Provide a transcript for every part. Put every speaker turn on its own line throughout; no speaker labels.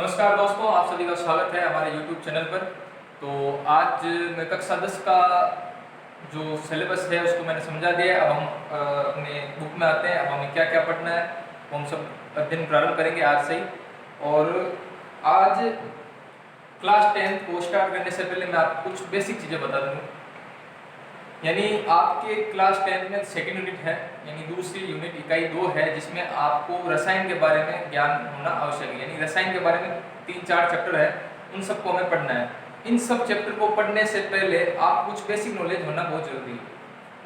नमस्कार दोस्तों, आप सभी का स्वागत है हमारे YouTube चैनल पर। तो आज मैं कक्षा 10 का जो सिलेबस है उसको मैंने समझा दिया है। अब हम अपने बुक में आते हैं। अब हमें क्या क्या पढ़ना है वो हम सब अध्ययन प्रारंभ करेंगे आज से ही। और आज क्लास 10 को स्टार्ट करने से पहले मैं आपको कुछ बेसिक चीज़ें बता दूँ। यानी आपके क्लास 10 में सेकेंड यूनिट है, यानी दूसरी यूनिट इकाई 2 है, जिसमें आपको रसायन के बारे में ज्ञान होना आवश्यक है। यानी रसायन के बारे में 3-4 चैप्टर है, उन सबको हमें पढ़ना है। इन सब चैप्टर को पढ़ने से पहले आप कुछ बेसिक नॉलेज होना बहुत जरूरी है।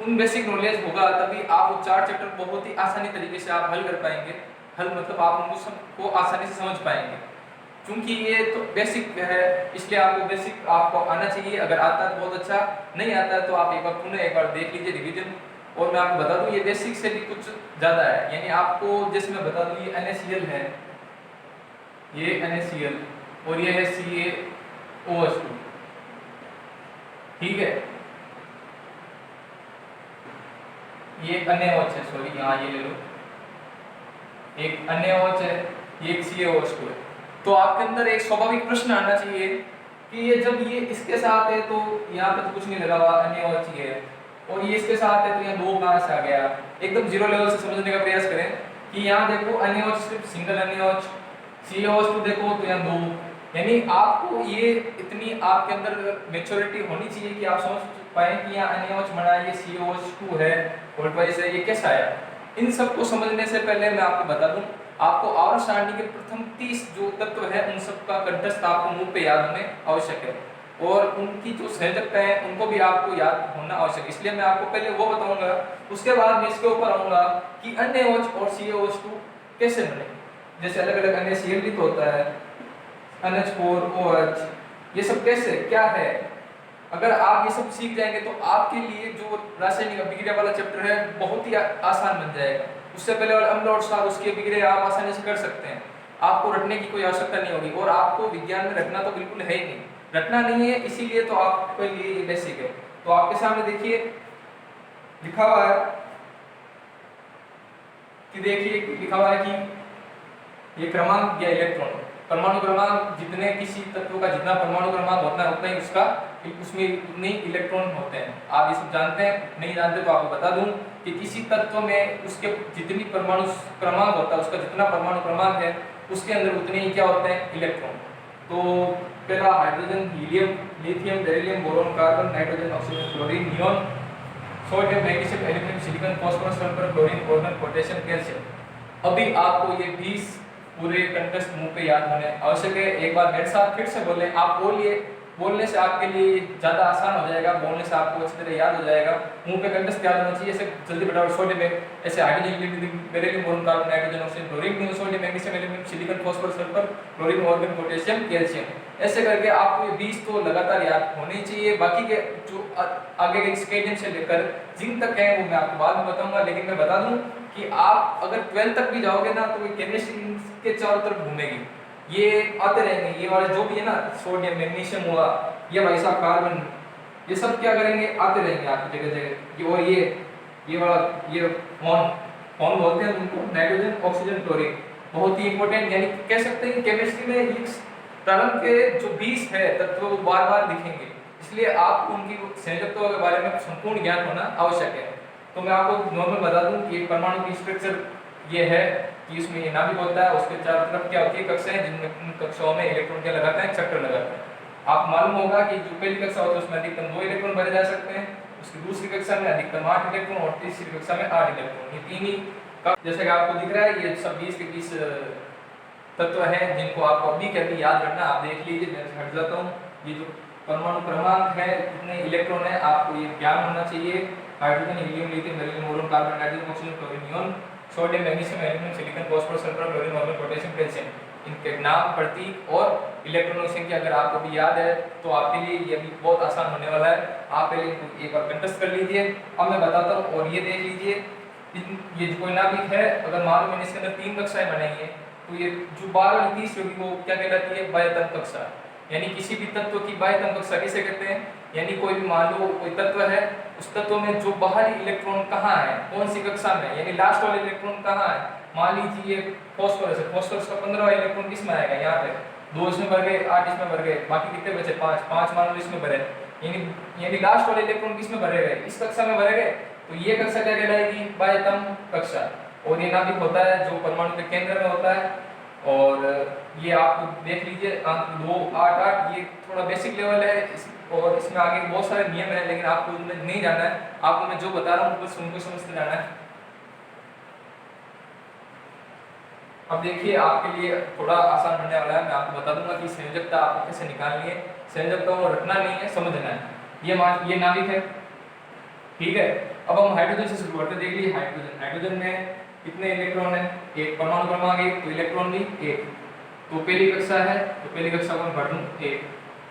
उन बेसिक नॉलेज होगा तभी आप वो 4 चैप्टर बहुत ही आसानी तरीके से आप हल कर पाएंगे। हल मतलब आप उनको सबको आसानी से समझ पाएंगे, क्योंकि ये तो बेसिक है, इसलिए आपको बेसिक आपको आना चाहिए। अगर आता है तो बहुत अच्छा, नहीं आता है तो आप एक बार पुनः एक बार देख लीजिए रिवीजन। और मैं आपको बता दूं ये बेसिक से भी कुछ ज़्यादा है। यानी आपको जैसे मैं बता दूं, ये NaCl है, ये NaCl और ये है CaOH2, ठीक है। ये NaOH है, सॉरी यहाँ ये ले लो, एक NaOH है, ये एक CaOH2 है। तो आपके अंदर एक स्वाभाविक प्रश्न आना चाहिए कि ये जब ये इसके साथ है तो यहाँ पे तो कुछ नहीं लगा हुआ, NaOH ही है, और ये इसके साथ है तो यहाँ 2 कहाँ से आ गया। एकदम जीरो लेवल से समझने का प्रयास करें कि यहाँ देखो NaOH सिर्फ सिंगल NaOH, CaOH2 देखो तो यहाँ 2। यानी आपको ये इतनी आपके अंदर मेच्योरिटी होनी चाहिए कि आप समझ पाए कि यहाँ NaOH बना है, ये CaOH2 है, वोल्ट वाइज है, ये कैसा आया। इन सब को समझने से पहले मैं आपको बता दूं, आपको आवर्त सारणी के प्रथम 30 जो तत्व है उन सब का कंठस्थ आपको मुंह पे याद होने आवश्यक है, और उनकी जो संयोजकता है उनको भी आपको याद होना आवश्यक है। इसलिए मैं आपको पहले वो बताऊंगा, उसके बाद मैं इसके ऊपर आऊंगा कि NaOH और CaOH2 कैसे बने। जैसे अलग अलग NaCl भी तो होता है, NH4OH, ये सब कैसे क्या है। अगर आप ये सब सीख जाएंगे तो आपके लिए जो रासायनिक अभिक्रिया वाला चैप्टर है बहुत ही आसान बन जाएगा। उससे पहले वाला अम्ल और क्षार, उसकी अभिक्रिया आप आसानी से कर सकते हैं, आपको रटने की कोई आवश्यकता नहीं होगी। और आपको विज्ञान में रटना तो बिल्कुल है ही नहीं, रटना नहीं है, इसीलिए तो आपके लिए ये बेसिक है। तो आपके सामने देखिए लिखा हुआ है कि ये क्रमांक या इलेक्ट्रॉन परमाणु क्रमांक, जितने किसी तत्व का जितना परमाणु क्रमांक होता है उतना ही उसका उसमें उतने इलेक्ट्रॉन होते हैं। आप ये सब जानते हैं, नहीं जानते तो आपको बता दूं कि किसी तत्व में उसके जितनी परमाणु क्रमांक होता है, उसका जितना परमाणु क्रमांक है उसके अंदर उतने ही क्या होते हैं, इलेक्ट्रॉन। तो पहला hydrogen, helium, lithium, beryllium, boron, carbon, nitrogen, oxygen, chlorine, neon, sodium, magnesium, aluminium, silicon, phosphorus, sulphur, chlorine, argon, potassium, calcium. अभी आपको ये 20 पूरे कंठस्थ मुंह पे याद होने आवश्यक है। एक बार मेरे साथ फिर से बोलें, आप बोलिए, बोलने से आपके लिए ज़्यादा आसान हो जाएगा, बोलने से आपको अच्छी तरह याद हो जाएगा। मुंह पे कंठस्थ याद होना चाहिए, ऐसे जल्दी फटाफट। सोडियम में ऐसे hydrogen, beryllium, boron, carbon, nitrogen, oxygen, chlorine, sodium, magnesium, aluminium, silicon, phosphorus, sulphur, chlorine, argon, potassium, calcium. ऐसे करके आपको ये 20 तो लगातार याद होने चाहिए। बाकी के जो आगे के स्केडियम से लेकर जिन तक है वो मैं आपको बाद में बताऊंगा। लेकिन मैं बता दूं कि आप अगर 12 तक भी जाओगे ना तो ये केमिस्ट्री के चारों तरफ घूमेगी, ये आते रहेंगे। ये वाले जो भी है ना, सोडियम, मैग्नीशियम हुआ, ये भाई साहब कार्बन, ये सब क्या करेंगे, आते रहेंगे आपकी जगह जगह। और ये वाला ये कौन बोलते हैं उनको, नाइट्रोजन, ऑक्सीजन, क्लोरीन, बहुत ही इंपॉर्टेंट। यानी कह सकते हैं केमिस्ट्री में प्रारंभ के जो 20 है तत्व वो बार बार दिखेंगे, इसलिए आपको उनकी संयोजकताओं के बारे में संपूर्ण ज्ञान होना आवश्यक है। तो मैं आपको नॉर्मल बता दूं कि परमाणु की स्ट्रक्चर ये है कि इसमें ये नाभिक होता है, उसके चारों तरफ क्या होती है, कक्षाएं, जिनमें उन कक्षाओं में इलेक्ट्रॉन क्या लगाते हैं, चक्र लगाते हैं। आप मालूम होगा कि जो पहली कक्षा होती है उसमें अधिकतम 2 इलेक्ट्रॉन भरे जा सकते हैं, उसकी दूसरी कक्षा में अधिकतम 8 इलेक्ट्रॉन और तीसरी कक्षा में 8 इलेक्ट्रॉन। ये तीन ही जैसे कि आपको दिख रहा है, ये सब 20 के 20 तत्व हैं जिनको आपको अभी के अभी याद रखना। आप देख लीजिए, मैं हट जाता हूँ। ये जो परमाणु क्रमांक है, कितने इलेक्ट्रॉन है, आपको ये ज्ञान होना चाहिए। Hydrogen, helium, lithium, beryllium, boron, carbon, nitrogen, oxygen, chlorine, neon, sodium, magnesium, aluminium, silicon, phosphorus, sulphur, chlorine, argon, potassium, calcium, इनके नाम, प्रतीक और इलेक्ट्रॉनों की संख्या अगर आपको भी याद है तो आपके लिए ये भी बहुत आसान होने वाला है। आप पहले एक बार कंठस्थ कर लीजिए, अब मैं बताता हूँ। और ये देख लीजिए, ये कोई नाभिक है, अगर मान लो मैंने इसके अंदर 3 कक्षाएं बनाई है तो ये जो 12 और 30 होगी वो क्या कहलाती है, बाह्यतम कक्षा। यानी किसी भी तत्व की बाह्यतम कक्षा किसे कहते हैं, यानी कोई भी मान लो कोई तत्व है, उस तत्व में जो बाहरी इलेक्ट्रॉन कहाँ है, कौन सी कक्षा में, यानी लास्ट वाला इलेक्ट्रॉन कहाँ है। मान लीजिए फास्फोरस है, फास्फोरस का 15वां इलेक्ट्रॉन किस में आएगा, यहाँ पे 2 इसमें भर गए, 8 इसमें भर गए, बाकी कितने बचे? 5 5 मान लो इसमें भरे, यानी लास्ट वाले इलेक्ट्रॉन किसमें भरे गए? इस कक्षा में भरे गए। तो ये कक्षा क्या कहलाएगी? बाह्यतम कक्षा। और ये नाभिक होता है जो परमाणु के केंद्र में होता है। और ये आप देख लीजिए अंक 2 8 8, ये थोड़ा बेसिक लेवल है और इसमें आगे बहुत सारे नियम है, लेकिन आपको उनमें नहीं जाना है, आपको मैं जो बता रहा हूँ बस उनको समझते जाना है। अब देखिए आपके लिए थोड़ा आसान बनने वाला है, मैं आपको बता दूंगा कि संयोजकता आपको कैसे निकालनी है। संयोजकता को रटना नहीं है, समझना है। ये नाभिक है, ठीक है। अब हम हाइड्रोजन से शुरू करते हैं। देख लीजिए हाइड्रोजन में कितने इलेक्ट्रॉन है? एक। परमाणु क्रमांक 1, तो इलेक्ट्रॉन भी 1। तो पहली कक्षा है, तो पहली कक्षा को मैं भर दूं 1।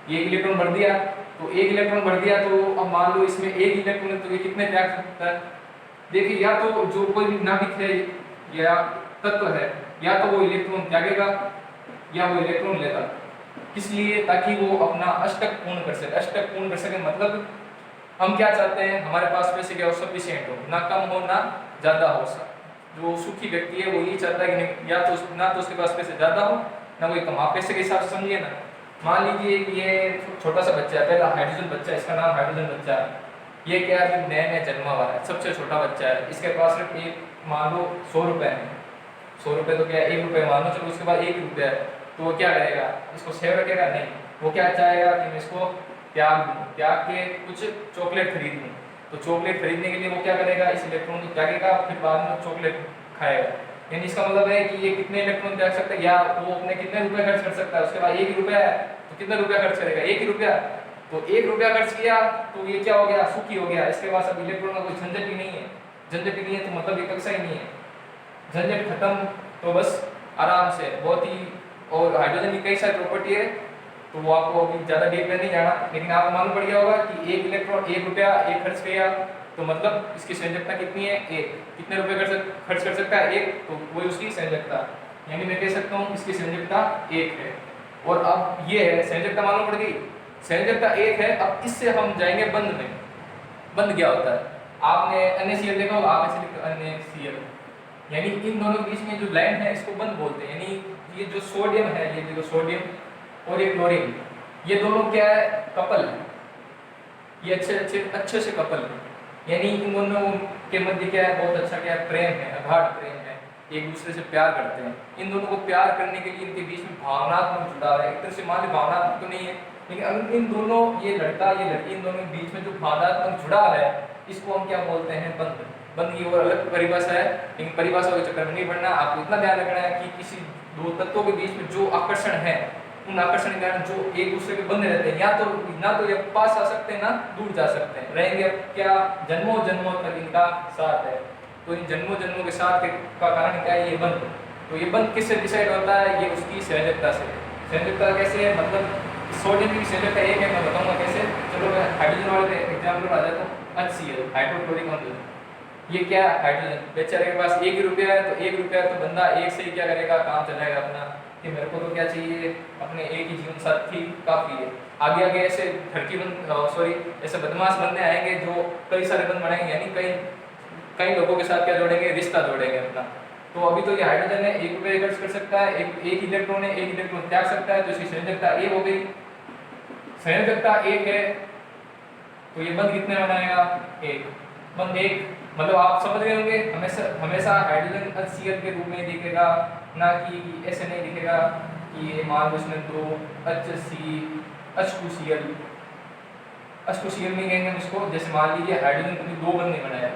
ये इलेक्ट्रॉन भर दिया, तो 1 इलेक्ट्रॉन भर दिया, तो अब मान लो इसमें 1 इलेक्ट्रॉन है, तो ये कितने त्याग सकता है? देखिए या तो जो कोई भी नाभिक है या तत्व है, या तो वो इलेक्ट्रॉन त्यागेगा या वो इलेक्ट्रॉन लेगा। किस लिए? ताकि वो अपना अष्टक पूर्ण कर सके। अष्टक पूर्ण कर सके मतलब हम क्या चाहते हैं? हमारे पास पैसे क्या हो? सफिशिएंट हो, ना कम हो ना ज्यादा हो। जो सुखी व्यक्ति है वो ये चाहता है कि नहीं, या तो ना तो उसके पास पैसे ज्यादा हो ना कोई कम। आप पैसे के हिसाब से समझिए ना। मान लीजिए कि ये छोटा सा बच्चा है, पहला हाइड्रोजन बच्चा है, इसका नाम हाइड्रोजन बच्चा है। ये क्या है? नया नया जन्मा हुआ है, सबसे छोटा बच्चा है। इसके पास सिर्फ एक मान लो 100 रुपए है। 100 रुपए तो क्या 1 रुपये मान लो, चलो उसके बाद 1 रुपया है, तो वो क्या करेगा? इसको सेव रखेगा? नहीं, वो क्या चाहेगा कि मैं इसको त्याग के कुछ चॉकलेट खरीद लूँ। तो चॉकलेट खरीदने के लिए वो क्या करेगा? इस इलेक्ट्रॉन को त्यागेगा, फिर बाद में चॉकलेट खाएगा। यानी इसका मतलब है कि ये कितने इलेक्ट्रॉन त्याग सकता है, या वो अपने कितने रुपए खर्च कर सकता है? उसके बाद 1 रुपया है, तो कितना रुपया खर्च करेगा? 1 ही रुपया। तो 1 रुपया खर्च किया तो ये क्या हो गया? सुखी हो गया। इसके पास अब इलेक्ट्रॉन का कोई झंझट ही नहीं है। झंझट ही नहीं है तो मतलब ये कक्षा ही नहीं है, झंझट खत्म। तो बस आराम से बहुत ही। और हाइड्रोजन की कई सारी प्रॉपर्टी है, तो वो आपको अभी ज़्यादा डीप में नहीं जाना, लेकिन आपको मालूम पड़ गया होगा कि 1 इलेक्ट्रॉन 1 रुपया 1 खर्च किया, तो मतलब इसकी संयोजकता कितनी है? 1। कितने रुपए खर्च कर सकता है? 1, तो वही उसकी संयोजकता। यानी मैं कह सकता हूँ इसकी संयोजकता 1 है। और अब ये है संयोजकता मालूम पड़ गई, संयोजकता 1 है। अब इससे हम जाएंगे बंध में। बंध क्या होता है? आपने NaCl देखा होगा, आप ऐसे लिखते हो NaCl, यानी इन दोनों के बीच में जो लाइन है इसको बंध बोलते हैं। यानी ये जो सोडियम है, ये देखो सोडियम और ये क्लोरीन, ये दोनों क्या है? कपल है। ये अच्छे से कपल है। यानी इन दोनों के मध्य क्या है? बहुत अच्छा क्या है? प्रेम है, अगाध प्रेम है, एक दूसरे से प्यार करते हैं। इन दोनों को प्यार करने के लिए इनके बीच में भावनात्मक जुड़ाव है। एक तरह से मान ली भावनात्मक तो नहीं है, लेकिन अगर इन दोनों, ये लड़का ये लड़की, इन दोनों के बीच में जो भावनात्मक जुड़ाव है, इसको हम क्या बोलते हैं? बंध। बंध की और अलग परिभाषा है, लेकिन परिभाषा के चक्कर में नहीं पड़ना। आपको इतना ध्यान रखना है कि किसी दो तत्वों के बीच में जो आकर्षण है, उन आकर्षण के कारण जो एक दूसरे के बंधे रहते हैं, ना तो ये पास आ सकते हैं ना दूर जा सकते हैं, रहेंगे क्या? जन्मों जन्मों तक इनका साथ है। तो इन जन्मों जन्मों के साथ का कारण क्या है? ये बंध। तो ये बंध किससे डिसाइड होता है? ये उसकी संयोजकता से। संयोजकता कैसे है? मतलब सोडियम की संयोजकता 1 है, मैं बताऊंगा कैसे। चलो मैं हाइड्रोजन वाले एग्जाम्पल पर आ जाता हूँ। HCl, हाइड्रोक्लोरिक अम्ल। ये क्या है? हाइड्रोजन। बेचारे के पास 1 रुपया है, तो 1 रुपया तो बंदा 1 से ही क्या करेगा? काम चलाएगा अपना, कि मेरे को तो क्या चाहिए? अपने एक ही जीवन साथी काफी है। आगे आगे ऐसे ऐसे बदमाश बंदे आएंगे जो कई सारे बंद बनाएंगे, यानी कई लोगों के साथ क्या जोड़ेंगे? रिश्ता जोड़ेंगे अपना। तो अभी तो ये हाइड्रोजन है, 1 रुपया खर्च कर सकता है, एक इलेक्ट्रॉन है, 1 इलेक्ट्रॉन त्याग सकता है, तो इसकी संयोजकता 1 हो गई। संयोजकता 1 है, तो ये बंद कितने बनाएगा? 1। बंद 1 मतलब आप समझ गए होंगे, हमेशा हाइड्रोजन HCl के रूप में दिखेगा, ना कि ऐसे नहीं दिखेगा कि ये मान लो इसमें 2 H2Cl नहीं कहेंगे हम इसको। जैसे मान लीजिए हाइड्रोजन कभी 2 बंद नहीं बनाया,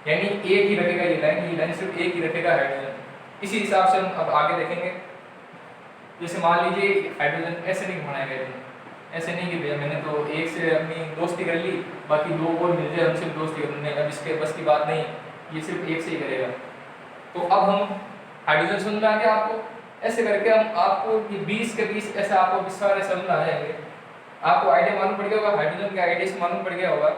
यानी एक ही रखेगा ये लाइन सिर्फ एक ही रखेगा हाइड्रोजन। इसी हिसाब से हम अब आगे देखेंगे। जैसे मान लीजिए हाइड्रोजन ऐसे नहीं बनाएगा, ऐसे नहीं कि भैया मैंने तो एक से अपनी दोस्ती कर ली, बाकी 2 और मिल जाए हमसे दोस्ती करने, अब इसके बस की बात नहीं, ये सिर्फ एक से ही करेगा। तो अब हम हाइड्रोजन समझ में आ गया आपको। ऐसे करके हम आपको ये 20 के 20 ऐसा आपको सारे समझ में आ जाएंगे। आपको आइडिया मालूम पड़ गया होगा, हाइड्रोजन के आइडिया से मालूम पड़ गया होगा।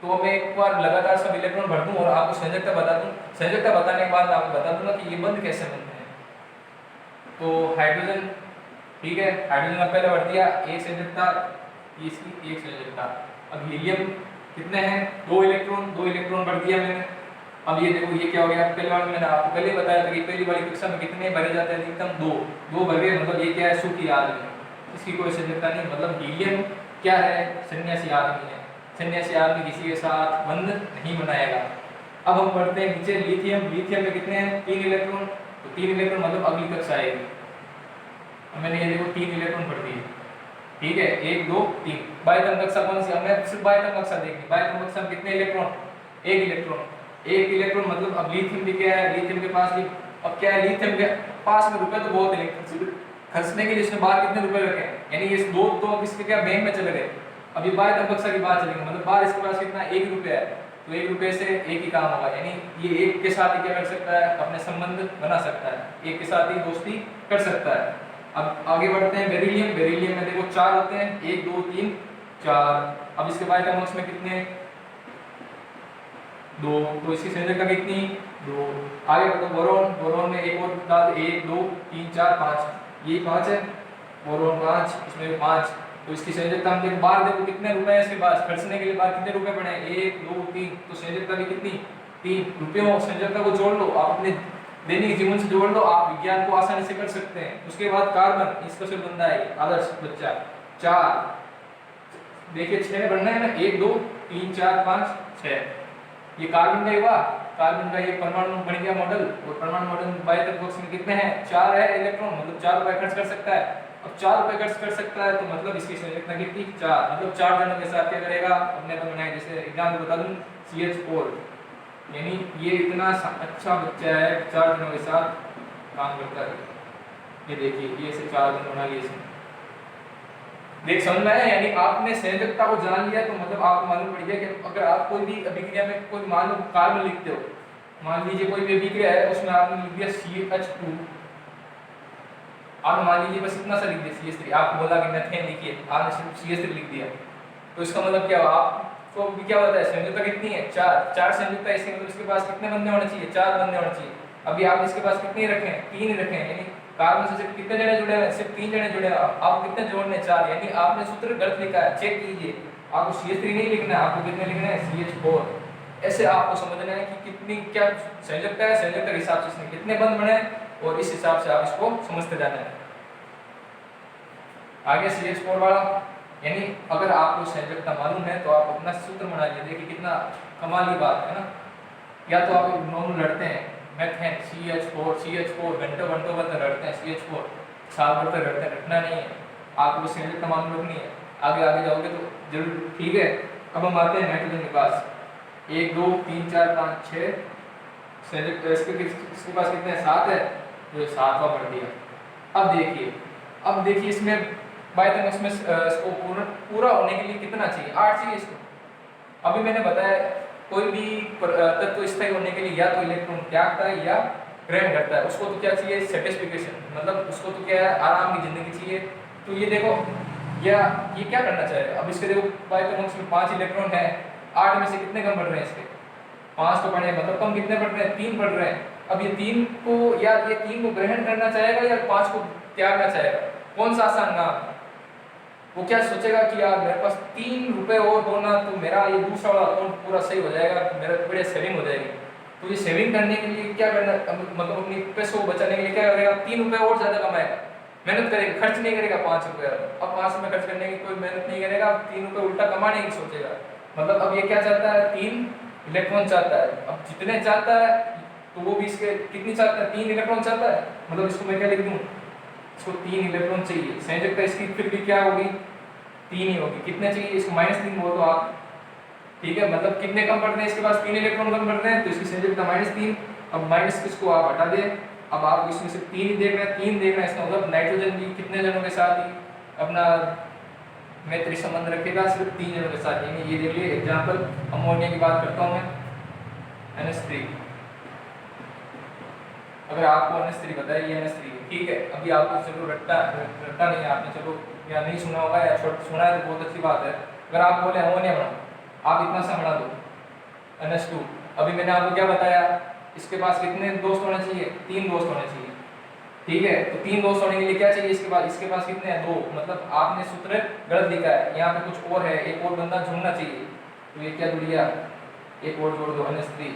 तो मैं एक बार लगातार सब इलेक्ट्रॉन भर दूं और आपको संयोजकता बता दूं। संयोजकता बताने के बाद मैं आपको बता दूंगा कि ये बंध कैसे बनते हैं। तो हाइड्रोजन, ठीक है, हाइड्रोजन का पहले भर दिया, एक संयोजकता, इसकी एक संयोजकता। अब हीलियम कितने हैं? 2 इलेक्ट्रॉन भर दिया मैंने, अब ये देखो ये क्या हो गया, पहले वाले मैंने आपको पहले बताया था कि पहली वाली कक्षा में कितने भरे जाते हैं, अधिकतम दो भरे, मतलब ये क्या है, सूखी आदमी, इसकी कोई संयोजकता नहीं, मतलब हीलियम क्या है, सन्यासी आदमी है, सन्यासी आदमी किसी के साथ बंध नहीं बनाएगा। अब हम पढ़ते हैं नीचे लिथियम, लिथियम में कितने हैं, 3 इलेक्ट्रॉन, तो 3 इलेक्ट्रॉन मतलब अगली कक्षा आएगी, मैंने ये देखो 3 इलेक्ट्रॉन पढ़ दिए, ठीक है, 1 2 3। बाह्यतम कक्षा कौन सी, हमने सिर्फ बाह्यतम कक्षा देखी, बाह्यतम कक्षा में कितने इलेक्ट्रॉन, 1 इलेक्ट्रॉन, 1 इलेक्ट्रॉन, मतलब अब लिथियम भी क्या है, लिथियम के पास भी अब क्या है, लिथियम के पास में रुपए तो बहुत है, खर्चने के लिए इसने बाहर कितने रुपए रखे हैं, यानी ये दो तो अब इसके क्या बैंक में चले गए। अभी बाह्यतम कक्षा की बात चलेंगे, मतलब बाहर इसके पास कितना, 1 रुपया है, तो 1 रुपये से एक ही काम होगा, यानी ये एक के साथ ही क्या कर सकता है, अपने संबंध बना सकता है, एक के साथ ही दोस्ती कर सकता है। अब आगे बढ़ते हैं बेरिलियम, बेरिलियम में देखो 4 होते हैं, 1 2 3 4। अब इसके बाह्यतम कक्षा में कितने, 2, तो इसकी संयोजकता कितनी, 2। आगे बढ़ो बोरॉन, बोरॉन में एक और डाल, 1 2 3 4 5, ये 5 है, बोरॉन 5, इसमें भी 5, तो इसकी संयोजकता हम देखो, बाहर देखो कितने रुपए हैं इसके पास, खर्चने के लिए बाहर कितने रुपए पड़े हैं, 1 2 3, तो संयोजकता भी कितनी, 3 रुपयों, संयोजकता को जोड़ लो, आप अपने दैनिक जीवन से जोड़ लो, आप विज्ञान को आसानी से कर सकते हैं। उसके बाद कार्बन, इसका से बंदा है आदर्श बच्चा, 4, देखिए 6 बनना है ना, 1 2 3 4 5 6, ये कार्बन का ही हुआ, कार्बन का ये परमाणु बन गया मॉडल, और परमाणु मॉडल बाह्यतम कक्ष में कितने हैं, 4 है इलेक्ट्रॉन, मतलब 4 रुपए खर्च कर सकता है। अब 4 रुपए खर्च कर सकता है तो मतलब इसकी संयोजकता कितनी, 4, मतलब 4 जनों के साथ क्या करेगा, अपने तो बनाए, जैसे एग्जाम्पल बता दूं CH4, यानी ये इतना अच्छा बच्चा है, 4 जनों के साथ काम करता है, ये देखिए ये से 4 जन बना लिए इसने, देख समझ में आया, यानी आपने संयोजकता को जान लिया तो मतलब आपको मालूम पड़ गया कि अगर आप कोई भी अभिक्रिया में कोई मान लो कार्बन लिखते हो, मान लीजिए कोई भी अभिक्रिया है उसमें आपने लिख दिया CH2, आप मान लीजिए बस इतना सा लिख दिया CH3, आपको बोला कि मीथेन लिखिए, आपने सिर्फ CH3 लिख दिया, तो इसका मतलब क्या हुआ, आपको भी क्या होता है, संयोजकता कितनी है, 4 संयोजकता, इसके मतलब इसके पास कितने बंधे होने चाहिए, 4 बंधे होने चाहिए। अभी आप इसके पास कितने रखे हैं, 3 रखे हैं, यानी कार्बन से सिर्फ कितने जने जुड़े हैं, सिर्फ 3 जने जुड़े हैं, आप कितने जोड़ने, 4, यानी आपने सूत्र गलत लिखा है, चेक कीजिए, आपको CH3 नहीं लिखना है, आपको कितने लिखना है, CH4। ऐसे आपको समझना है कि कितनी क्या संयोजकता है, संयोजकता के हिसाब से इसमें कितने बंध बने, और इस हिसाब से आप इसको समझते जाना है। आगे CH4 वाला, यानी अगर आपको संयोजकता मालूम है तो आप अपना सूत्र बना लीजिए, देखिए कितना कमाल की बात है ना। या तो आप नॉर्मल लड़ते हैं मेथेन CH4 घंटों भर तक लड़ते हैं, CH4 साल भर तक लड़ते हैं, रटना नहीं है, आपको संयोजकता मालूम रखनी है, आगे जाओगे तो जरूर, ठीक है। अब हम आते हैं नाइट्रोजन के पास, 1 2 3 4 5 6 संयोजकता, इसके पास कितने हैं, 7 है, तो 7वां बढ़ दिया। अब देखिए इसमें बाह्यतम कक्ष में इसको पूरा होने के लिए कितना चाहिए, 8 चाहिए इसको। अभी मैंने बताया कोई भी तत्व स्थायी होने के लिए या तो इलेक्ट्रॉन त्यागता है या ग्रहण करता है, उसको तो क्या चाहिए, सेटिस्फिकेशन, मतलब उसको तो क्या है, आराम की जिंदगी चाहिए। तो ये देखो ये क्या करना चाहेगा, अब इसके देखो बाह्यतम कक्ष में 5 इलेक्ट्रॉन है, 8 में से कितने कम बढ़ रहे हैं, इसके 5 तो बढ़े, मतलब कम कितने बढ़ रहे हैं, 3 बढ़ रहे हैं। अब ये 3 को या ये 3 को ग्रहण करना चाहेगा या 5 को त्यागना चाहेगा, कौन सा आसान काम है, वो क्या सोचेगा कि यार मेरे पास 3 रुपए और होना तो मेरा ये दूसरा वाला अकाउंट पूरा सही हो जाएगा, मेरा बड़े सेविंग हो जाएगी। तो ये सेविंग करने के लिए क्या करना, मतलब अपनी पैसों को बचाने के लिए क्या करेगा, 3 रुपए और ज्यादा कमाएगा, मेहनत करेगा, खर्च नहीं करेगा 5 रुपए। अब 5 रुपए खर्च करने की कोई मेहनत नहीं करेगा, 3 रुपए उल्टा कमाने की सोचेगा। मतलब अब ये क्या चाहता है, 3 इलेक्ट्रॉन चाहता है। अब जितने चाहता है तो वो भी इसके कितनी चाहता है, 3 इलेक्ट्रॉन चाहता है, मतलब इसको मैं क्या लिख दूं, इसको 3 इलेक्ट्रॉन चाहिए। संयोजकता इसकी फिर भी क्या होगी, 3 ही होगी। कितने चाहिए, इसको -3 बोल दो आप, ठीक है, मतलब कितने कम पड़ रहे हैं इसके पास, 3 इलेक्ट्रॉन कम पड़ रहे हैं, तो इसकी संयोजकता -3। अब माइनस किसको आप हटा दें, अब आप इसमें से 3 ही देख रहे हैं, 3 देख रहे हैं, इसका मतलब नाइट्रोजन भी कितने जनों के साथ ही अपना मैत्री संबंध रखेगा, सिर्फ 3 जनों के साथ। यानी ये देख लिए एग्जांपल, अमोनिया की बात करता हूं मैं, NH3, अगर आपको NH3 बताया ये NH3, ठीक है। अभी आपको चलो रट्टा नहीं है आपने, चलो या नहीं सुना होगा या सुना है तो बहुत अच्छी बात है। अगर आप बोले अमोनिया बनाओ, आप इतना सा बना दो NH2। अभी मैंने आपको क्या बताया, इसके पास कितने दोस्त होने चाहिए, 3 दोस्त होने चाहिए, ठीक है। तो 3 दोस्त होने के लिए क्या चाहिए, इसके पास कितने हैं, 2, मतलब आपने सूत्र गलत लिखा है, यहाँ पे कुछ और है, एक और बंदा जुड़ना चाहिए। तो ये क्या जुड़ गया, एक और जोड़ दो NH3,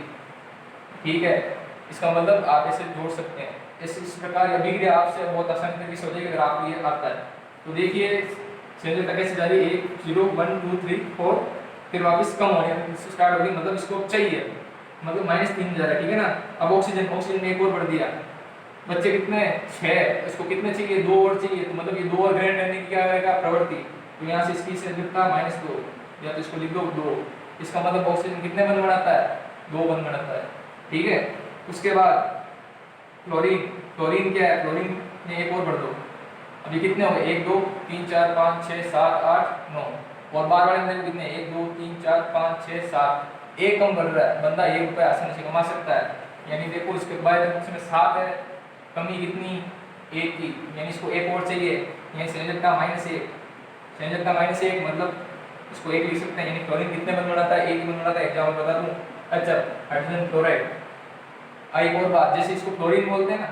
ठीक है, इसका मतलब आप ऐसे जोड़ सकते हैं। इस प्रकार अभिक्रिया आपसे बहुत आसानी तरीके से हो जाएगी अगर आपको ये आता है। तो देखिए संयोजकता कैसे जा रही है, 1 0 1 2 3 4, फिर वापस कम हो रही है, स्टार्ट हो गई, मतलब इसको चाहिए, मतलब -3 जा रहा है, ठीक है ना। अब ऑक्सीजन ने एक और बढ़ दिया, बच्चे कितने 6, इसको कितने चाहिए 2 और चाहिए, तो मतलब ये 2 और ग्रेड करने की क्या करेगा प्रवृत्ति, तो यहाँ से इसकी संयोजकता -2, या तो इसको लिख दो 2, इसका मतलब ऑक्सीजन कितने बंध बनाता है 2 बंध बनाता है, ठीक है। उसके बाद क्लोरीन, क्लोरीन क्या है, क्लोरीन में एक और बढ़ दो, अब ये कितने हो गए 1 2 3 4 5 6 7 8 9, और बार वाले में कितने 1 2 3 4 5 6 7, एक कम बढ़ रहा है, बंदा 1 रुपये आसानी से कमा सकता है। यानी देखो इसके बाद इसमें 7 है, कमी कितनी 1 की, यानी इसको एक और चाहिए, यानी संयोजकता -1, संयोजकता -1 मतलब इसको 1 लिख सकते हैं, यानी क्लोरीन कितने बंद बनाता है 1 बंद बनाता है, एग्जाम्पल बता दूं। अच्छा हाइड्रोजन क्लोराइड, एक और बात, जैसे इसको क्लोरीन बोलते हैं ना,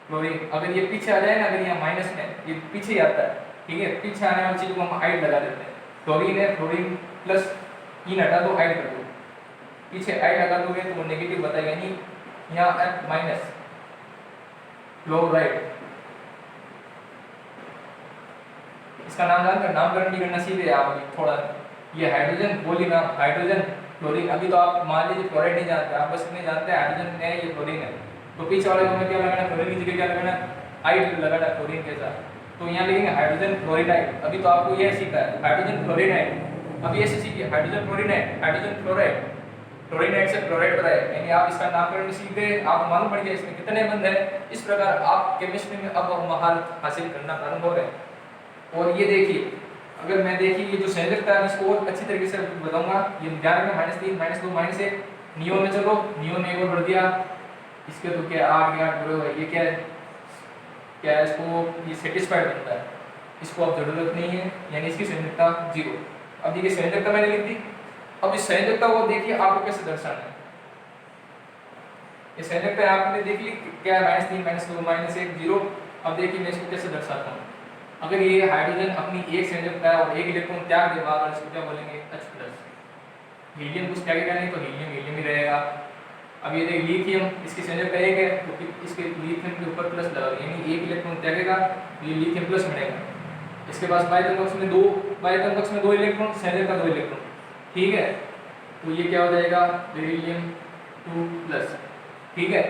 क्लोरीन अगर ये पीछे आ जाए ना, अगर यहाँ माइनस में ये पीछे ही आता है, ठीक है, पीछे आने वाली चीज को हम आइड लगा देते हैं, क्लोरीन है, क्लोरीन प्लस इन हटा दो आइड कर दो, पीछे आइड लगा दोगे तो वो नेगेटिव बताएगा, नहीं यहाँ F माइनस क्लोराइड, इसका नाम जानकर नामकरण नहीं करना सीधे आप अभी थोड़ा, ये हाइड्रोजन बोली ना, हाइड्रोजन क्लोरीन, अभी तो आप मान लीजिए क्लोराइड नहीं जानते, आप बस इतने जानते हैं हाइड्रोजन है ये क्लोरीन है, तो पीछे वाले में क्या लगाना, क्लोरीन की जगह क्या लगाना, आइड लगाना क्लोरीन के साथ, तो यहाँ लिखेंगे हाइड्रोजन क्लोराइड। अभी तो आपको यह सीखा है हाइड्रोजन क्लोराइड, अब ये से सीखिए hydrogen chloride, hydrogen chloride, chloride से क्लोराइड बनाए, यानी आप इसका नामकरण सीख गए, आपको मालूम पड़ गया इसमें कितने बंध है। इस प्रकार आप केमिस्ट्री में अब महारत हासिल करना प्रारंभ हो रहे हैं। और ये देखिए, अगर मैं देखिए ये जो संयोजकता है इसको और अच्छी तरीके से बताऊंगा, ये ध्यान रखना -3 -2 -1, नियो में चलो, नियो में एक और बढ़ दिया, इसके तो क्या 8 के 8 बुरे हुए, ये क्या है, क्या है इसको ये सेटिस्फाइड बनता है, इसको अब जरूरत नहीं है, यानी इसकी संयोजकता 0। अब देखिए संयोजकता मैंने लिख दी, अब इस संयोजकता को देखिए आपको कैसे दर्शाना है, इस संयोजकता आपने देख ली क्या है -3 -2 -1 0। अब देखिए मैं इसको कैसे दर्शाता हूँ, अगर ये हाइड्रोजन अपनी एक संयोजकता है और एक इलेक्ट्रॉन त्याग देगा, और इसको क्या बोलेंगे H+, हीलियम कुछ त्यागेगा नहीं तो हीलियम हीलियम ही रहेगा। अब ये देख लिथियम, इसकी संयोजकता 1 है तो इसके लिथियम के ऊपर प्लस लगा, यानी एक इलेक्ट्रॉन त्यागेगा ये लिथियम प्लस मिलेगा। इसके पास बाह्यतम कक्ष में 2, बाह्यतम कक्ष में 2 इलेक्ट्रॉन, संयोजकता 2 इलेक्ट्रॉन, ठीक है, तो ये क्या हो जाएगा बेरिलियम 2+, ठीक है।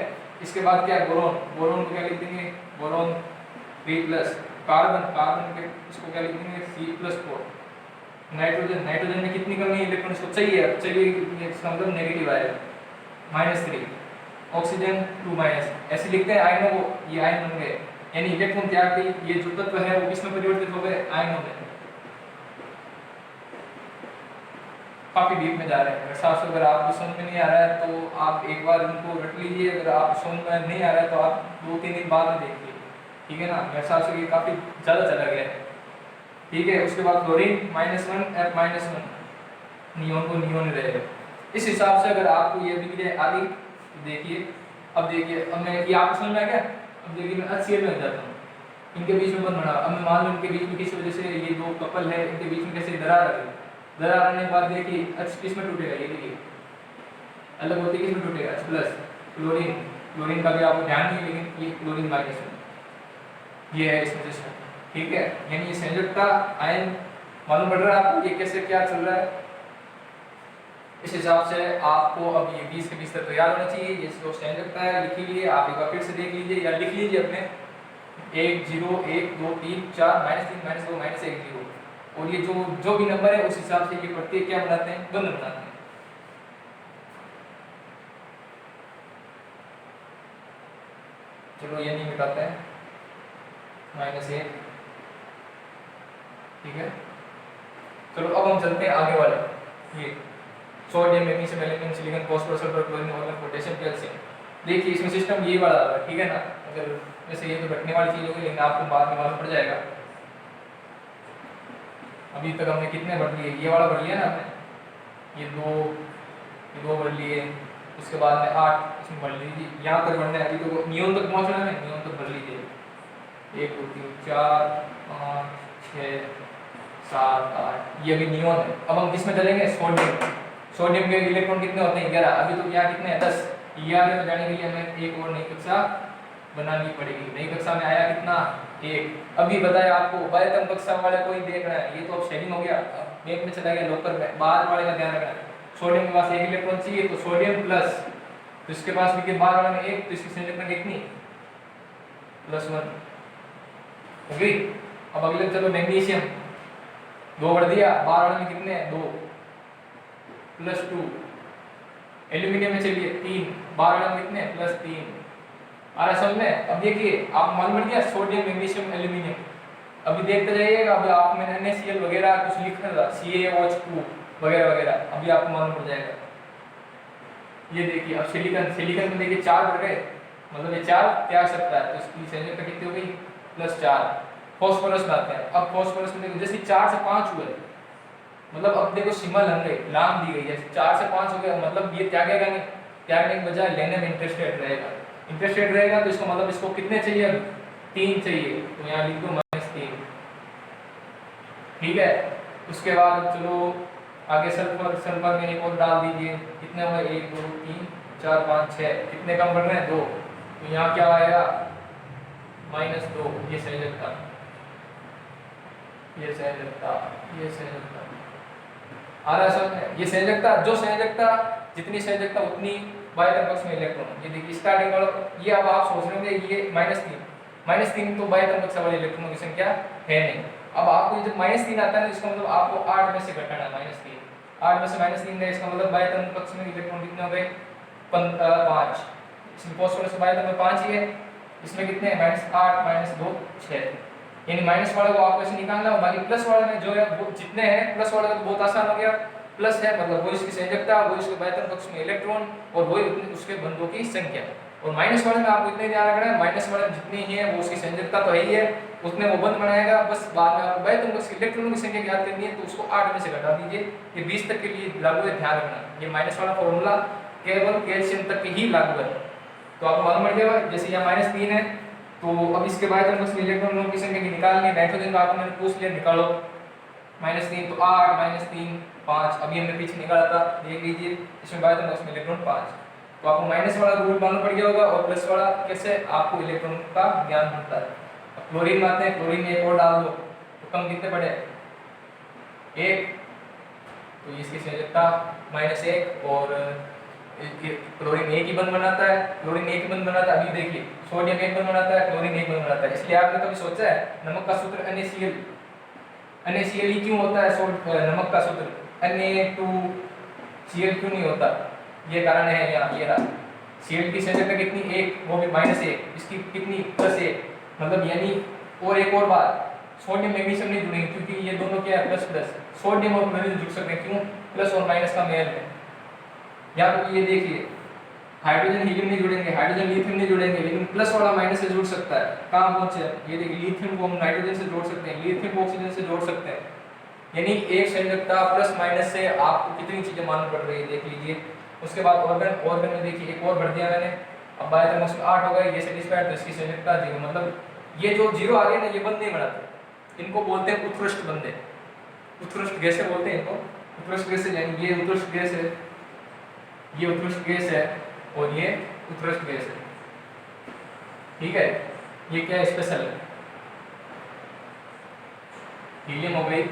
इसके बाद क्या है बोरोन, बोरोन को क्या लिख देंगे बोरोन 3+, कार्बन, कार्बन के इसको क्या लिख देंगे C+4, नाइट्रोजन, नाइट्रोजन में कितनी कमी है इलेक्ट्रॉन, इसको चाहिए, अब चाहिए इसका मतलब नेगेटिव आएगा -3, ऑक्सीजन 2-, ऐसे लिखते हैं आयनों को, ये आयन बन गए, यानी इलेक्ट्रॉन त्याग दी, ये जो तत्व है वो किसमें परिवर्तित हो गए आयनों में। काफी डीप में जा रहे हैं, साफ अगर आपको समझ में नहीं आ रहा है तो आप एक बार इनको रट लीजिए, अगर आप समझ में नहीं आ रहा है तो आप 2-3 दिन बाद में देखिए, ठीक है ना। मेरे हिसाब से ये काफी ज्यादा चला गया है, ठीक है। उसके बाद क्लोरीन -1 F-1, नियोन को नियोन रहेगा। इस हिसाब से अगर आपको ये अभिक्रिया आ गई तो देखिए, अब देखिए, अब मैं ये आपको समझ में आ गया। अब देखिए मैं HCl में जाता हूँ, इनके बीच में बंध बना, अब मैं मान लूँ इनके बीच में किसी वजह से ये 2 कपल है, इनके बीच में कैसे दरार आ गई, दरार आने के बाद देखिए H किस में टूटेगा, ये देखिए अलग होती किस में टूटेगा H+, क्लोरीन, क्लोरीन का भी आपको ध्यान नहीं, लेकिन ये क्लोरीन माइनस में, ये है इसमें सिस्टम, ठीक है। यानी ये संयोजकता आयन मालूम पड़ रहा है आपको, ये कैसे क्या चल रहा है। इस हिसाब से आपको अब ये 20 के 20 तक तैयार होना चाहिए। ये जो संयोजकता है लिख लीजिए, आप एक बार फिर से देख लीजिए या लिख लीजिए अपने 1 0 1 2 3 4 -3 -2 -1 0, और ये जो भी नंबर है उस हिसाब से ये प्रत्येक क्या बनाते हैं बंध बनाते हैं। चलो ये नहीं मिटाते हैं -1, ठीक है। चलो अब हम चलते हैं आगे वाले, ये sodium magnesium aluminium silicon phosphorus sulphur chlorine organ potassium calcium. देखिए इसमें सिस्टम ये वाला है, ठीक है ना। अगर वैसे ये तो घटने वाली चीज होगी, लेकिन आपको बाद में मालूम पड़ जाएगा। अभी तक हमने कितने बढ़ लिए, ये वाला बढ़ लिया ना आपने, ये दो बढ़ लिए, उसके बाद में 8 इसमें बढ़ लीजिए, यहाँ तक बढ़ना है, अभी तो नियोन तक पहुँचना है, नियोन तक बढ़ लीजिए 1 2 3 4 5 6 7 8, ये अभी नियोन है। अब हम किस में चलेंगे सोडियम, सोडियम के इलेक्ट्रॉन कितने होते हैं 11, अभी तो यहाँ कितने हैं 10। ये आगे तो जाने के लिए हमें एक और नई कक्षा बनानी पड़ेगी। नई कक्षा में आया कितना 1। अभी बताया आपको बाह्यतम कक्षा वाले को ही देखना है, ये तो अब शेडिंग हो गया, बैग में चला गया लॉकर में, बाहर वाले का ध्यान रखना है। सोडियम के पास 1 इलेक्ट्रॉन चाहिए तो सोडियम प्लस, तो इसके पास भी के बाहर वाले में 1, तो इसकी संरचना कितनी +1 हो गई। अब अगले चलो मैग्नीशियम 2 बढ़ दिया, बाहर वाले में कितने हैं 2 +2। एल्यूमिनियम में चलिए 3, बाहर वाले में कितने +3। आ रहा समझ में। अब देखिए आप मालूम पड़ गया सोडियम मैग्नीशियम एल्यूमिनियम। अभी देखते जाइएगा, अब आप मैंने NaCl वगैरह कुछ लिखा था CaOH2 वगैरह वगैरह, अभी आपको मालूम पड़ जाएगा। ये देखिए अब सिलिकॉन में देखिए 4 बढ़ गए, मतलब ये 4 त्याग सकता है, तो इसकी संयोजकता कितनी हो गई +4। फास्फोरस में आते हैं, अब फास्फोरस में देखो जैसे 4 से 5 हुए, मतलब अब देखो सीमा लंघ गई, लांग दी गई है, 4 से 5 हो गया, मतलब ये त्यागेगा नहीं, त्यागने के बजाय लेने में इंटरेस्टेड रहेगा। इंटरेस्टेड रहेगा तो इसको मतलब इसको कितने चाहिए अब 3 चाहिए, तो यहाँ लिख दो -3। ठीक है, उसके बाद चलो आगे सल्फर में एक और डाल दीजिए, कितने हुए 1 2 3 4 5 6, कितने कम बढ़ रहे हैं 2, तो यहाँ क्या आएगा -2। ये संयोजकता, ये संयोजकता, ये संयोजकता आ रहा है समझ में। ये संयोजकता, जो संयोजकता जितनी संयोजकता उतनी बाह्यतम कक्ष में इलेक्ट्रॉन। ये देखिए स्टार्टिंग वाला, ये अब आप सोच रहे होंगे ये -3 तो बाह्यतम कक्ष वाले इलेक्ट्रॉनों की संख्या है नहीं। अब आपको जब -3 आता है ना, इसका मतलब आपको 8 में से घटाना है -3, 8 में से -3 है, इसका मतलब बाह्यतम कक्ष में इलेक्ट्रॉन कितने हो गए 5। इसमें फास्फोरस बाह्यतम में 5 ही है, इसमें कितने हैं -8 -2 6, यानी माइनस वाले को आपको ऐसे निकालना है, बाकी प्लस वाले में जो है वो जितने हैं प्लस वाले का तो बहुत आसान हो गया, प्लस है मतलब वो इसकी संयोजकता, वो इसके बाह्यतम कक्ष में इलेक्ट्रॉन और वो उसके बंधों की संख्या। और माइनस वाले में आपको इतने ध्यान रखना है, माइनस वाले जितनी ही है वो उसकी संयोजकता तो है ही है, उसने वो बंध बनाएगा, बस बाद में आपको बाह्यतम कक्ष के इलेक्ट्रॉनों की संख्या ज्ञात करनी है, तो उसको 8 में से घटा दीजिए। ये 20 तक के लिए लागू है, ध्यान रखना, ये माइनस वाला फॉर्मूला केवल कैल्शियम तक ही लागू है। तो आपको मालूम पड़ जाएगा, जैसे यहाँ -3 है तो अब इसके बाह्यतम कक्ष में इलेक्ट्रॉनों की संख्या की निकालनी है। नाइट्रोजन का आपको मैंने पूछ लिया, निकालो -3 तो 8 -3 5, अभी हमने पीछे निकाला था, देख लीजिए इसमें बाह्यतम कक्ष में इलेक्ट्रॉन 5। तो आपको माइनस वाला रूल मालूम पड़ गया होगा, और प्लस वाला कैसे आपको इलेक्ट्रॉन का ज्ञान होता है। अब क्लोरीन में आते हैं, क्लोरीन में एक और डाल दो तो कम कितने पड़े 1, तो इसकी संयोजकता -1 और क्लोरीन एक ही बंध बनाता है, क्लोरीन एक ही बंध बनाता है। अभी देखिए सोडियम एक बंध बनाता है, क्लोरीन एक बंध बनाता है, इसलिए आपने कभी सोचा है नमक का सूत्र NaCl ही क्यों होता है, नमक का सूत्र Na2Cl क्यों नहीं होता, ये कारण है यहाँ, ये रहा Cl की संयोजकता कितनी 1, वो भी -1, इसकी कितनी +1, मतलब यानी और एक और बात, सोडियम मैग्नीशियम नहीं जुड़ेंगे क्योंकि ये दोनों क्या है प्लस, सोडियम और क्लोरीन जुड़ सकते हैं, क्यों प्लस और माइनस का मेल है। यहाँ पर ये देखिए हाइड्रोजन हीलियम नहीं जुड़ेंगे, हाइड्रोजन लिथियम नहीं जुड़ेंगे, लेकिन प्लस वाला माइनस से जुड़ सकता है। कहाँ पहुंचे, ये देखिए लिथियम को हम नाइट्रोजन से जोड़ सकते हैं, लिथियम को ऑक्सीजन से जोड़ सकते हैं, यानी एक संयोजकता प्लस माइनस से आपको कितनी चीजें मालूम पड़ रही है देख लीजिए। उसके बाद ऑर्गन में देखिए एक और बढ़ दिया मैंने, अब बाह्यतम कक्ष में 8 हो गए, ये सेटिस्फाइड, तो इसकी संयोजकता 0, मतलब ये जो 0 आ गए ना ये बंध नहीं बनाते, इनको बोलते हैं उत्कृष्ट बंधे, उत्कृष्ट गैसें बोलते हैं इनको, उत्कृष्ट गैसें, यानी ये उत्कृष्ट गैस है, ये उत्कृष्ट गैस है और ये उत्कृष्ट गैस है, ठीक है। ये क्या स्पेशल है, हीलियम हो गई।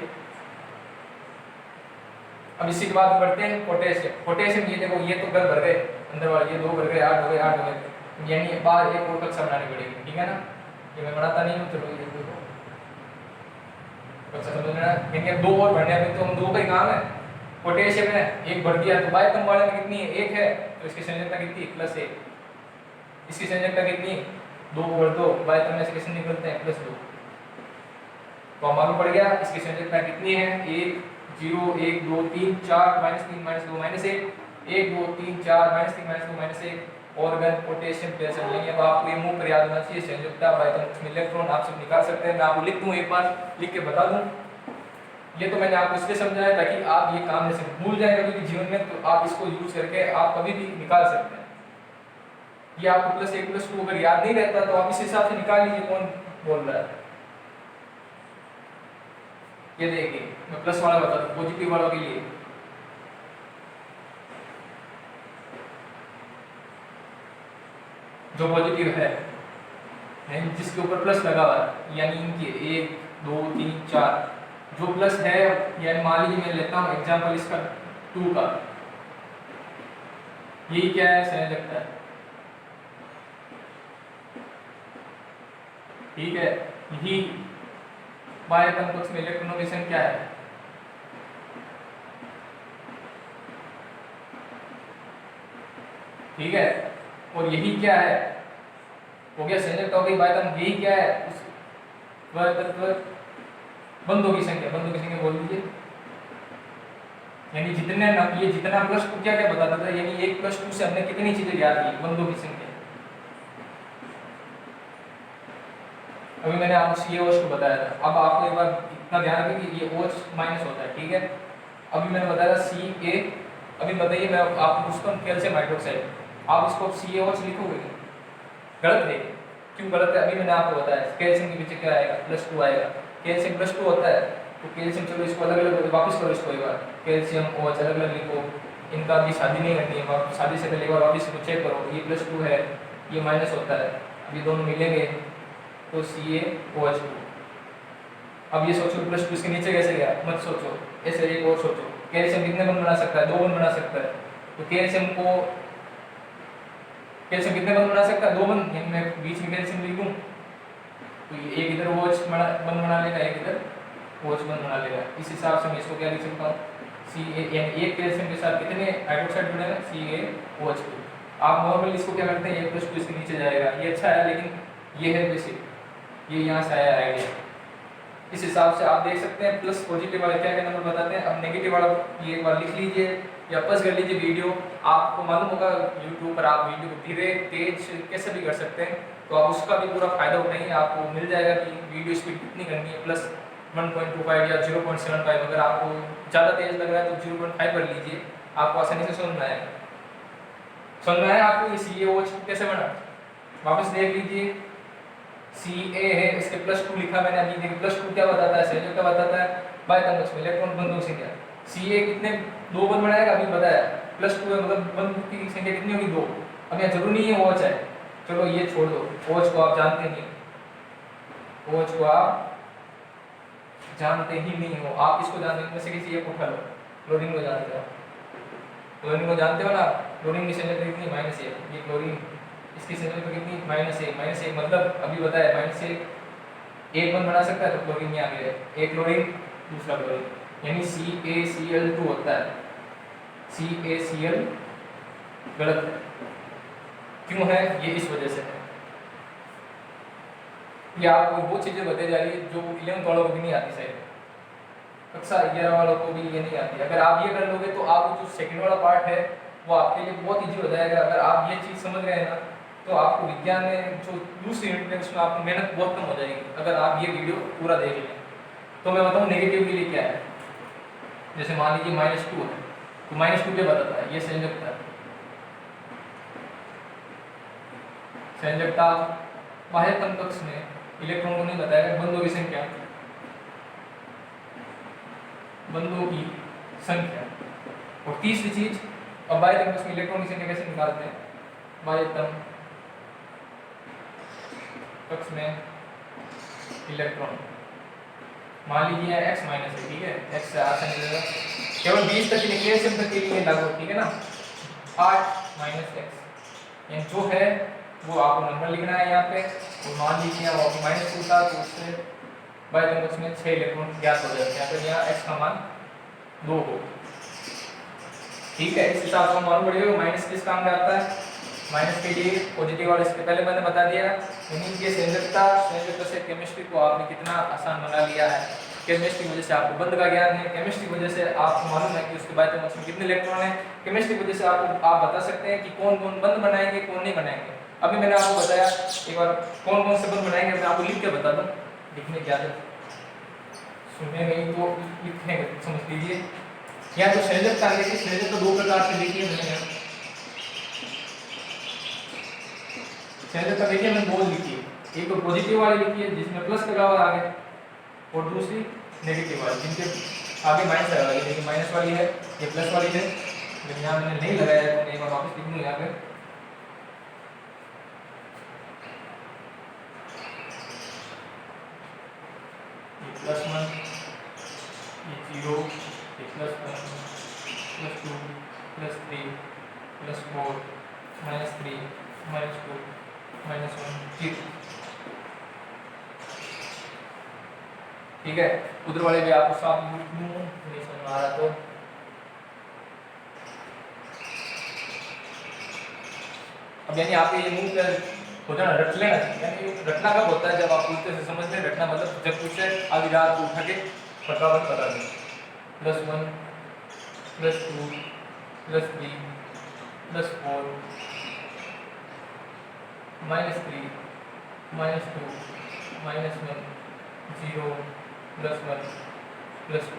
अब इसी के बाद बढ़ते हैं पोटेशियम। पोटेशियम ये देखो, ये तो घर भर गए अंदर वाले, ये 2 भर गए, 8 हो गए, 8 हो गए, यानी बाहर एक और कक्षा बनानी पड़ेगी, ठीक है ना। ये मैं बनाता नहीं हूँ, चलो ये देखो कक्षा समझना, यानी 2 और भरने हैं, तो हम 2 का ही काम है। पोटेशियम है, एक बढ़ दिया, तो बाह्यतम वाले में कितनी है 1 है, तो इसकी संयोजकता कितनी +1, इसकी संयोजकता कितनी 2 बढ़ 2, बाह्यतम में से किससे निकलते हैं +2, तो मालूम पड़ गया इसकी संयोजकता कितनी है 1 0 1 2 3 4 -3 -2 -1 1 2 3 4 -3 -2 -1 ऑर्गन पोटेशियम कैल्शियम। लेंगे अब आपको ये मुंह पर याद होना चाहिए, संयोजकता बाह्यतम इलेक्ट्रॉन आप सब निकाल सकते हैं। मैं आपको लिख दूं, एक बार लिख के बता दूं, ये तो मैंने आपको इसलिए समझाया ताकि आप ये काम जैसे भूल जाए कभी भी जीवन में, तो आप इसको यूज करके आप कभी भी निकाल सकते हैं। ये आपको +1 +2 अगर याद नहीं रहता तो आप इस हिसाब से निकाल लीजिए कौन बोल रहा है। ये देखिए मैं प्लस वाला बता दूं, पॉजिटिव वालों के लिए जो पॉजिटिव है यानी जिसके ऊपर प्लस लगा हुआ है, यानी इनके 1 2 3 4 जो प्लस है, यानी मान लीजिए मैं लेता हूँ एग्जांपल इसका 2 का, यही क्या है, संयोजकता है। ठीक है, यही बाह्य समकक्ष में इलेक्ट्रॉनों की संख्या है। ठीक है, और यही क्या है, हो गया संयोजकता हो गई बाह्यतम। यही क्या है, उस वह तत्व बंधों की संख्या, बंधों की संख्या बोल दीजिए। यानी जितने ये जितना प्लस टू क्या क्या बताता था, यानी 1 + 2 से हमने कितनी चीजें याद की, बंधों की संख्या। अभी मैंने आपको CaOH को बताया था। अब आपको एक बार इतना ध्यान रखें कि ये OH माइनस होता है। ठीक है, अभी मैंने बताया था Ca, अभी बताइए मैं आपको पूछता हूँ कैल्शियम हाइड्रोक्साइड, आप इसको CaOH लिखोगे, गलत है। क्यों गलत है, अभी मैंने आपको बताया कैल्शियम के पीछे क्या आएगा, +2 आएगा। कैल्शियम +2 होता है, तो कैल्शियम, चलो इसको अलग अलग वापस करो, इसको एक बार कैल्शियम OH अलग अलग लिखो। इनका भी शादी नहीं करनी है, शादी से पहले एक बार वापस इसको चेक करो, ये +2 है, ये माइनस होता है, अभी दोनों मिलेंगे तो CaOH। अब ये सोचो +2 इसके नीचे कैसे गया, मत सोचो, ऐसे एक और सोचो, कैल्शियम कितने बंद बना सकता है, 2 बंद बना सकता है। तो कैल्शियम कितने बंद बना सकता है, 2 बंद, यानी मैं बीच में कैल्शियम लिख दूं, तो ये एक इधर OH बंद बना लेगा, एक इधर OH बंद बना लेगा। इस हिसाब से मैं इसको क्या लिख सकता हूँ, Ca, यानी एक कैल्शियम के साथ कितने हाइड्रोक्साइड जुड़ेगा, CaOH। आप नॉर्मली इसको क्या करते हैं, 1 + 2 इसके नीचे जाएगा, ये अच्छा है, लेकिन ये है बेसिक, ये यहाँ से आया आइडिया। इस हिसाब से आप देख सकते हैं प्लस पॉजिटिव वाले क्या क्या नंबर बताते हैं। अब नेगेटिव वाला ये एक बार लिख लीजिए या पॉज कर लीजिए वीडियो, आपको मालूम होगा यूट्यूब पर आप वीडियो को धीरे तेज कैसे भी कर सकते हैं, तो आप उसका भी पूरा फायदा उठाएंगे, आपको मिल जाएगा कि वीडियो स्पीड कितनी करनी है, +1.25 या 0.75। अगर आपको ज़्यादा तेज लग रहा है तो 0.5 कर लीजिए, आपको आसानी से समझ में आएगा। समझ में आया आपको ये CaOH कैसे बना, वापस देख लीजिए। Ca है, इसके +2 लिखा मैंने, अभी देखिए +2 क्या बताता है, संयोजक क्या बताता है, बाह्यतम में इलेक्ट्रॉन बंधों की संख्या। Ca कितने 2 बंद बनाएगा, अभी बताया +2 है, मतलब बंध की संख्या कितनी होगी, 2। अब यहाँ जरूरी नहीं है OH है, चलो ये छोड़ दो, OH को आप जानते नहीं, OH को आप जानते ही नहीं हो, आप इसको जानते हैं, जैसे किसी एक उठा लो, क्लोरीन को जानते हो, क्लोरीन को जानते हो ना, क्लोरीन की संख्या कितनी, -1, ये क्लोरीन, इसकी संख्या कितनी, -1, मतलब अभी बताया -1 एक बंद बना सकता है, तो क्लोरीन में आ गया, एक क्लोरीन दूसरा क्लोरीन, यानी CaCl2 होता है। CaCl गलत है, क्यों है, ये इस वजह से है। ये आपको वो चीजें बताई जा रही है जो 11th वालों को भी नहीं आती, शायद कक्षा 11 वालों को भी ये नहीं आती। अगर आप ये कर लोगे तो आप जो सेकंड वाला पार्ट है वो आपके लिए बहुत इजी हो जाएगा। अगर आप ये चीज़ समझ गए ना, तो आपको विज्ञान में जो दूसरी यूनिट है उसमें आपको मेहनत बहुत कम हो जाएगी, अगर आप ये वीडियो पूरा देख लें। तो मैं बताऊँ नेगेटिव के लिए क्या है, जैसे मान लीजिए -2 है, तो -2 क्या बताता है, ये संयोजकता है। संयोजकता बाह्यतम कक्ष में इलेक्ट्रॉन को नहीं बताएगा, बंधों की संख्या, बंधों की संख्या। और तीसरी चीज, अब बाह्यतम कक्ष में इलेक्ट्रॉन की संख्या कैसे निकालते हैं, बाह्यतम कक्ष में इलेक्ट्रॉन, मान लीजिए x माइनस है, ठीक है, x से आसान मिलेगा, केवल 20 तक के लिए, कैल्शियम तक के लिए लागू, ठीक है ना, 8 - x, यानी जो है वो आपको नंबर लिखना है यहाँ पे। और मान लीजिए आप -2 था, तो उससे बाह्यतम कक्ष में 6 इलेक्ट्रॉन ज्ञात हो जाते हैं, तो यहाँ x का मान 2 हो, ठीक है। इस हिसाब से मालूम पड़ेगा माइनस किस काम में आता है, माइनस के लिए पॉजिटिव वाले, इसके पहले मैंने बता दिया। यानी कि संयोजकता से केमिस्ट्री को आपने कितना आसान बना लिया है। केमिस्ट्री की वजह से आपको बंध का ज्ञान है, केमिस्ट्री की वजह से आपको मालूम है कि उसके बाह्यतम कक्ष में कितने इलेक्ट्रॉन हैं, केमिस्ट्री की वजह से आप बता सकते हैं कि कौन कौन बंध बनाएंगे, कौन नहीं बनाएंगे। अभी मैंने आपको बताया एक बार कौन कौन से बंध बनाएंगे, मैं आपको लिख के बता दूं, लिखने की आदत सुनने नहीं तो लिखने समझ लीजिए। या तो संयोजकता देखिए, संयोजकता 2 प्रकार से लिखी है, संयोजकता देखिए मैंने 2 लिखी है, एक तो पॉजिटिव वाली लिखी है जिसमें प्लस लगा हुआ आगे, और दूसरी नेगेटिव वाली जिनके आगे माइनस लगा हुआ है। देखिए माइनस वाली है, ये प्लस वाली है, लेकिन यहाँ मैंने नहीं लगाया है, तो मैं एक बार वापस लिख दूँ यहाँ पे। +1, ये 0, ये +1, +2, +3, +4, -3, -2, -1, 0। ठीक है, उधर वाले भी आपको साफ नहीं समझ में आ रहा तो अब यानी आपके ये मुंह पे हो जाना, रट लेना चाहिए। यानी रटना कब होता है, जब आप उल्टे से समझ लें। रटना मतलब जब कुछ है आधी रात को उठा के फटाफट बता दें। +1, +2, +3, +4, -3, -2, -1, 0, +1, +2।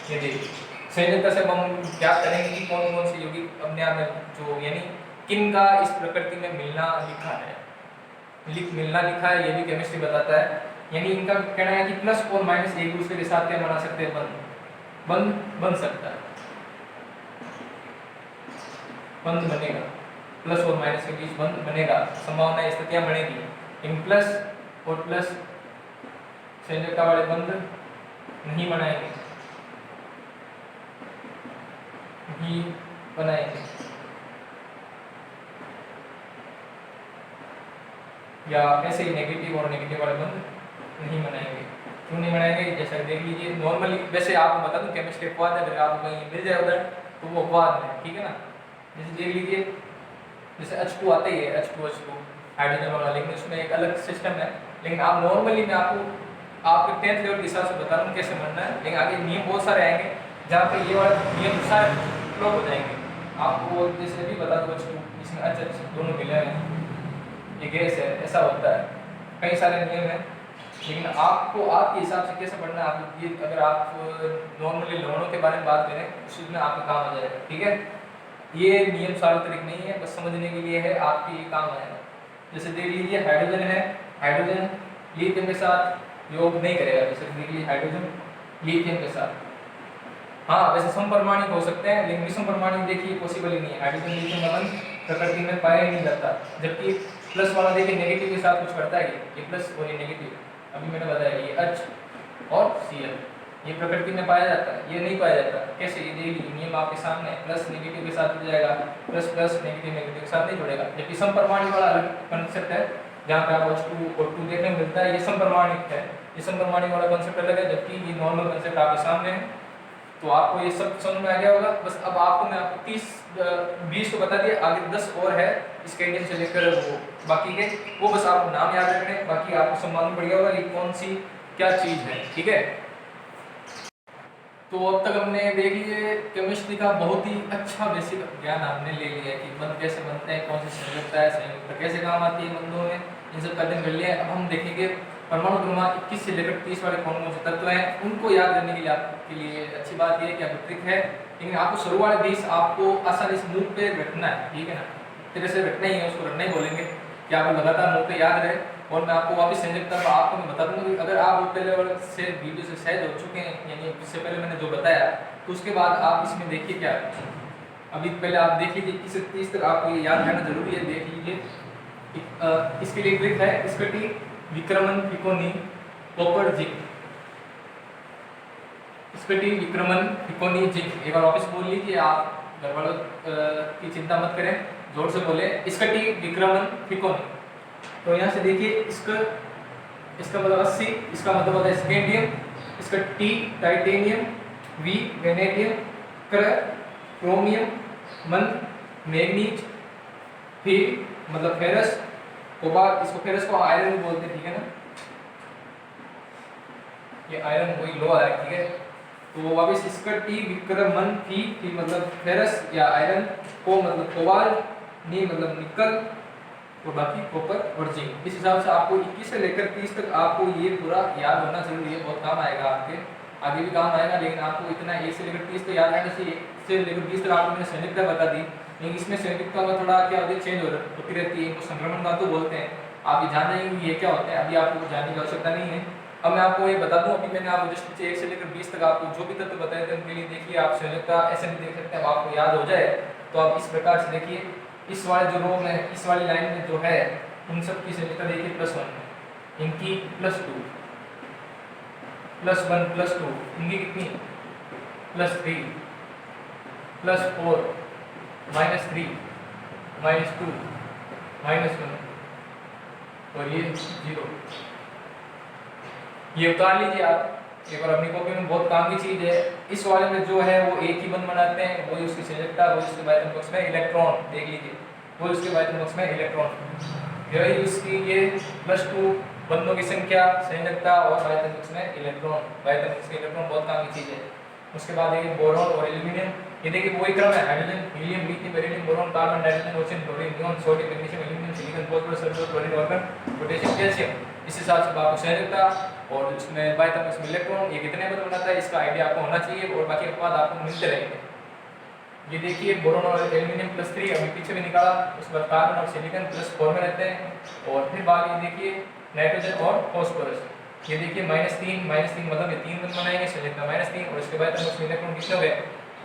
ये देखिए संयोजकता से हम क्या करेंगे कि कौन कौन से यौगिक अपने आप में जो यानी किन का इस प्रकृति में मिलना लिखा है, मिलना लिखा है, ये भी केमिस्ट्री बताता है। यानी इनका कहना है कि प्लस और माइनस एक दूसरे के साथ क्या बना सकते हैं, बन सकता है, बंध बनेगा, प्लस और माइनस के बीच बंध बनेगा, संभावना स्थितियां बनेगी। इन प्लस और प्लस संयोजकता वाले बंध नहीं बनाएंगे, भी बनाएंगे, या ऐसे ही नेगेटिव और नेगेटिव वाले बंध नहीं बनाएंगे। क्यों नहीं बनाएंगे, जैसा देख लीजिए नॉर्मली। वैसे आपको बता दूं केमिस्ट्री अपवाद है, अगर आपको कहीं मिल जाए उधर तो वो अपवाद है, ठीक है ना। जैसे देख लीजिए, जैसे H2 आता ही है, H2 हाइड्रोजन वाला, लेकिन उसमें एक अलग सिस्टम है। लेकिन आप नॉर्मली मैं आपके 10th लेवल के हिसाब से बता रहा हूँ कैसे बनना है, लेकिन आगे नियम बहुत सारे आएंगे जहाँ पे ये वाले नियम सारे फ्लॉप हो जाएंगे। आपको जैसे भी बता दो, इसमें H दोनों मिले हैं, ये गैस है, ऐसा होता है, कई सारे नियम हैं। लेकिन आपको आपके हिसाब से कैसे पढ़ना है, आप ये अगर आप नॉर्मली लवणों के बारे में बात करें उसमें आपका काम आ जाएगा, ठीक है। ये नियम सार्वत्रिक नहीं है, बस समझने के लिए है, आपके ये काम आएगा। जैसे देख लीजिए हाइड्रोजन है, हाइड्रोजन लिथियम के साथ योग नहीं करेगा। जैसे देख लीजिए हाइड्रोजन लिथियम के साथ, हाँ वैसे समपरमाणिक हो सकते हैं, लेकिन विषमपरमाणिक देखिए पॉसिबल ही नहीं है। हाइड्रोजन लिथियम का बंध प्रकृति में पाया ही नहीं जाता। जबकि प्लस वाला देखिए नेगेटिव के साथ कुछ करता है, ये प्लस और ये नेगेटिव, अभी मैंने बताया ये H और Cl, ये प्रकृति में पाया जाता है, ये नहीं पाया जाता। कैसे, ये देखिए नियम आपके सामने, प्लस नेगेटिव के साथ जुड़ जाएगा, प्लस प्लस नेगेटिव नेगेटिव के साथ नहीं जुड़ेगा। जबकि समपरमाणिक वाला अलग कंसेप्ट है, जहाँ पे आपको H2 और 2 देखने को मिलता है, ये समपरमाणिक है। ये समपरमाणिक वाला कंसेप्ट अलग है, जबकि ये नॉर्मल कंसेप्ट आपके सामने है। तो आपको ये सब समझ में आ गया होगा। बस अब आपको मैं आपको 30-20 तो बता दिया, आगे 10 और है स्कैंडियम से लेकर वो बाकी के, वो बस आपको नाम याद रखने, बाकी आपको सब मालूम पड़ गया होगा ये कौन सी क्या चीज़ है, ठीक है। तो अब तक हमने देख लीजिए केमिस्ट्री का बहुत ही अच्छा बेसिक ज्ञान आपने ले लिया कि बंध कैसे बनते हैं, कौन सी संयोजकता है, संयोजकता कैसे काम आती है बंधों में, इन सब का अध्ययन कर लिया। अब हम देखेंगे परमाणु क्रमांक 21 से लेकर 30 वाले कौन कौन से तत्व हैं, उनको याद करने के लिए आपके लिए अच्छी बात यह है कि आपको ट्रिक है, लेकिन आपको शुरू वाले 20 आपको आसानी से मुंह पे रखना है, ठीक है ना। तेरे से रखना ही है, उसको रखना ही बोलेंगे कि आपको लगातार मुंह पे याद रहे। और मैं आपको वापस संयोजकता आपको मैं बता दूंगा कि अगर आप पहले वाले से वीडियो से सहज हो चुके हैं, यानी इससे पहले मैंने जो बताया, तो उसके बाद आप इसमें देखिए क्या है। अभी पहले आप देख लीजिए 21 से 30 तक आपको ये याद रहना जरूरी है, देख लीजिए। इसके लिए ट्रिक है, स्कटी, विक्रमन, पिकोनी, कॉपर, जिंक। स्कटी, विक्रमन, पिकोनी, जिंक। एक बार वापस बोल लीजिए, आप घर वालों की चिंता मत करें, जोर से बोले, स्कटी, विक्रमन, पिकोनी। तो यहाँ से देखिए इसका मतलब 80, इसका मतलब होता है स्कैंडियम, इसका T titanium, V vanadium, chromium, मन मैग्नीज, फिर मतलब फेरस, कोबाल्ट, इसको फेरस को आयरन भी बोलते हैं, ठीक है ना, ये आयरन वही लोहा है, ठीक है। तो वापस इसका T विक्रमन, फिर मतलब फेरस या आयरन, को मतलब कोबाल्ट, नी मतलब निकल, और बाकी कॉपर और जिंक। इस हिसाब से आपको 21 से लेकर 30 तक आपको ये पूरा याद होना जरूरी है, बहुत काम आएगा आपके, आगे भी काम आएगा। लेकिन आपको इतना 1 से लेकर 30 तक याद रहना चाहिए। 1 से लेकर 20 तक आपको मैंने संयोजकता बता दी, लेकिन इसमें संयोजकता का थोड़ा क्या होता है, चेंज होती रहती है, इनको संक्रमण धातु बोलते हैं। आप ये जान जाएंगे ये क्या होता है, अभी आपको जानने की आवश्यकता नहीं है। अब मैं आपको ये बता दूं, अभी मैंने आपको जस्ट 1 से लेकर 20 तक आपको जो भी तत्व बताए थे उनके लिए देखिए आप संयोजकता ऐसे भी देख सकते हैं, आपको याद हो जाए तो आप इस प्रकार से देखिए। इस वाले जो रो में, इस वाली लाइन में जो है, उन सब की संयोजकता देखिए +1 है, इनकी +2 +1 +2 इनकी कितनी +3 +4 -3 -2 -1 और ये 0। ये उतार लीजिए आप एक बार अपनी कॉपी में, बहुत काम की चीज है। इस वाले में जो है वो एक ही बंद बनाते हैं, वही उसकी संयोजकता, वही उसके बायतन कक्ष में इलेक्ट्रॉन, देख लीजिए वही उसके बायतन कक्ष में इलेक्ट्रॉन। यही उसकी ये +2 बंदों की संख्या, संयोजकता और बायतन कक्ष में इलेक्ट्रॉन, बायतन कक्ष में इलेक्ट्रॉन बहुत काम की चीज है। उसके बाद ये बोरॉन और एल्यूमिनियम, ये देखिए वही क्रम है, hydrogen, helium, lithium, beryllium, boron, carbon, nitrogen, oxygen, chlorine, neon, sodium, magnesium, aluminium, silicon, phosphorus, sulphur, chlorine, argon, potassium, calcium. इस हिसाब से आपको संयोजकता और इसमें बायतन कक्ष में इलेक्ट्रॉन ये कितने बंद बनाता है इसका आइडिया आपको होना चाहिए, और बाकी अपवाद आपको मिलते रहेंगे। ये देखिए बोरॉन और एल्यूमिनियम +3 अभी पीछे भी निकाला, उसके बाद कार्बन और सिलिकॉन +4 में रहते हैं, और फिर बाद ये देखिए नाइट्रोजन और फास्फोरस, ये देखिए -3 मतलब ये 3 बंद बनाएंगे, संयोजकता -3, और इसके बायतन कक्ष में इलेक्ट्रॉन कितने हो गए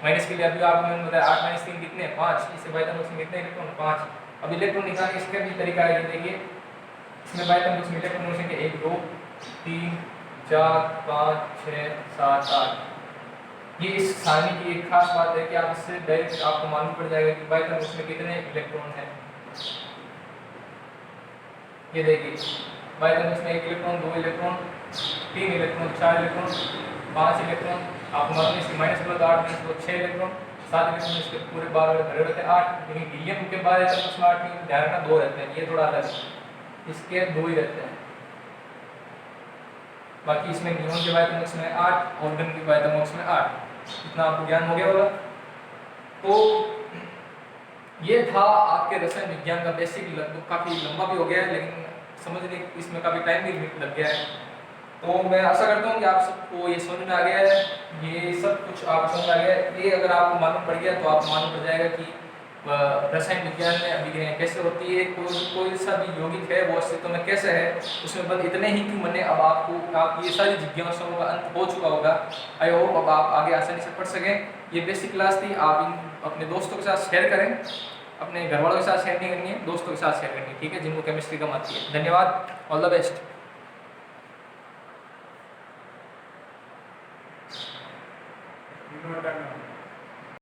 माइनस के लिए अभी आपको मैंने बताया 8 - 3 कितने 5, इससे बायतन कक्ष में कितने इलेक्ट्रॉन 5। अब इलेक्ट्रॉन निकालने इसका भी तरीका है, ये देखिए इसमें बायतन कक्ष में इलेक्ट्रॉन की संख्या 1 2 3 4 5 6 7 8। ये इस सारणी की एक खास बात है कि आप इससे डायरेक्ट आपको मालूम पड़ जाएगा कि बायतन कक्ष में कितने इलेक्ट्रॉन हैं। ये देखिए बायतन कक्ष में 1 electron 2 electron 3 electron 4 electron 5 electron, आपको मालूम है इसकी -8 में 6 इलेक्ट्रॉन, 7 इलेक्ट्रॉन इसके पूरे 12 भरे रहते हैं 8, लेकिन हीलियम के बायतन कक्ष में 8 नहीं, ध्यान रखना 2 रहते हैं, ये थोड़ा अलग है, इसके 2 ही रहते हैं। बाकी इसमें नियॉन के बायतन कक्ष में 8, ऑर्गन के बायतन कक्ष में 8। इतना आपको ज्ञान हो गया होगा। तो ये था आपके रसायन विज्ञान का बेसिक, लगभग काफ़ी लंबा भी हो गया है, लेकिन समझने इसमें काफ़ी टाइम भी लग गया है। तो मैं आशा करता हूँ कि आप सबको ये समझ में आ गया है, ये सब कुछ आप समझ आ गया है। ये अगर आपको मालूम पड़ गया तो आपको मालूम पड़ जाएगा कि रसायन विज्ञान में अभिक्रिया कैसे होती है, कोई सा भी यौगिक है वो अस्तित्व में कैसे है, उसमें बस इतने ही क्यों बने। अब आप ये सारी जिज्ञासाओं का अंत हो चुका होगा। आई होप अब आप आगे आसानी से पढ़ सकें। ये बेसिक क्लास थी, आप इन अपने दोस्तों के साथ शेयर करें, अपने घर वालों के साथ शेयर नहीं करनी है, दोस्तों के साथ शेयर करनी है, ठीक है, जिनको केमिस्ट्री कम आती है। धन्यवाद, ऑल द बेस्ट।